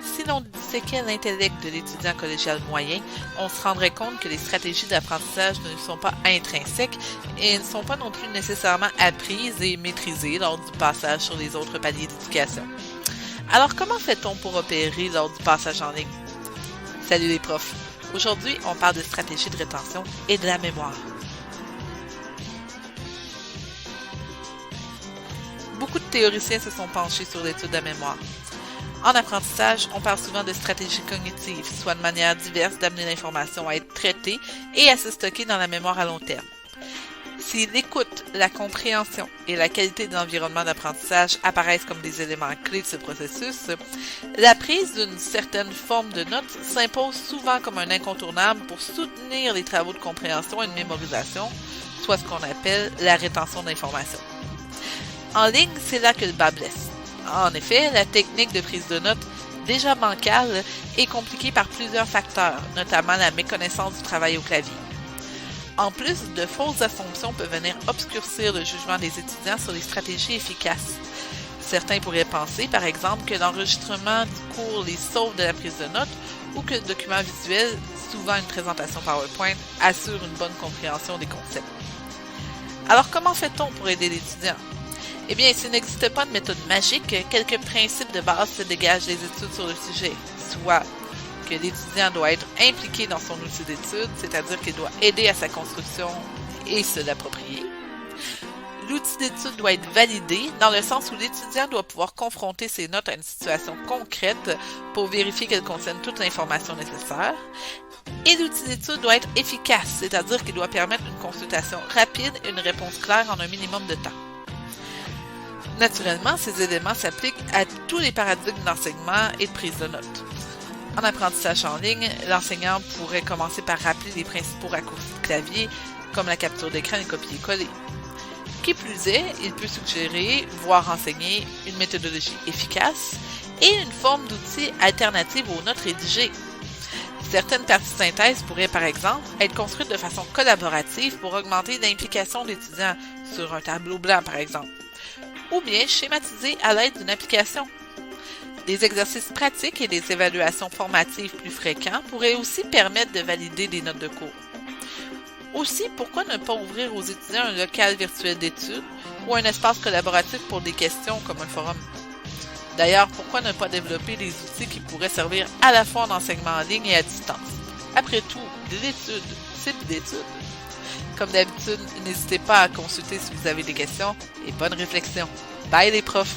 Si l'on disséquait l'intellect de l'étudiant collégial moyen, on se rendrait compte que les stratégies d'apprentissage ne sont pas intrinsèques et ne sont pas non plus nécessairement apprises et maîtrisées lors du passage sur les autres paliers d'éducation. Alors comment fait-on pour opérer lors du passage en ligne? Salut les profs! Aujourd'hui, on parle de stratégie de rétention et de la mémoire. Beaucoup de théoriciens se sont penchés sur l'étude de la mémoire. En apprentissage, on parle souvent de stratégies cognitives, soit de manière diverse d'amener l'information à être traitée et à se stocker dans la mémoire à long terme. Si l'écoute, la compréhension et la qualité de l'environnement d'apprentissage apparaissent comme des éléments clés de ce processus, la prise d'une certaine forme de notes s'impose souvent comme un incontournable pour soutenir les travaux de compréhension et de mémorisation, soit ce qu'on appelle la rétention d'informations. En ligne, c'est là que le bât blesse. En effet, la technique de prise de notes, déjà bancale, est compliquée par plusieurs facteurs, notamment la méconnaissance du travail au clavier. En plus, de fausses assumptions peuvent venir obscurcir le jugement des étudiants sur les stratégies efficaces. Certains pourraient penser, par exemple, que l'enregistrement du cours les sauve de la prise de notes ou que le document visuel, souvent une présentation PowerPoint, assure une bonne compréhension des concepts. Alors, comment fait-on pour aider l'étudiant? Eh bien, s'il n'existe pas de méthode magique, quelques principes de base se dégagent des études sur le sujet, soit que l'étudiant doit être impliqué dans son outil d'étude, c'est-à-dire qu'il doit aider à sa construction et se l'approprier. L'outil d'étude doit être validé dans le sens où l'étudiant doit pouvoir confronter ses notes à une situation concrète pour vérifier qu'elles contiennent toute l'information nécessaire. Et l'outil d'étude doit être efficace, c'est-à-dire qu'il doit permettre une consultation rapide et une réponse claire en un minimum de temps. Naturellement, ces éléments s'appliquent à tous les paradigmes d'enseignement et de prise de notes. En apprentissage en ligne, l'enseignant pourrait commencer par rappeler les principaux raccourcis de clavier, comme la capture d'écran et le copier-coller. Qui plus est, il peut suggérer, voire enseigner, une méthodologie efficace et une forme d'outil alternative aux notes rédigées. Certaines parties de synthèse pourraient, par exemple, être construites de façon collaborative pour augmenter l'implication d'étudiants sur un tableau blanc, par exemple, ou bien schématisées à l'aide d'une application. Des exercices pratiques et des évaluations formatives plus fréquents pourraient aussi permettre de valider des notes de cours. Aussi, pourquoi ne pas ouvrir aux étudiants un local virtuel d'études ou un espace collaboratif pour des questions comme un forum? D'ailleurs, pourquoi ne pas développer des outils qui pourraient servir à la fois en enseignement en ligne et à distance? Après tout, l'étude, c'est de l'étude. Comme d'habitude, n'hésitez pas à consulter si vous avez des questions et bonne réflexion. Bye les profs!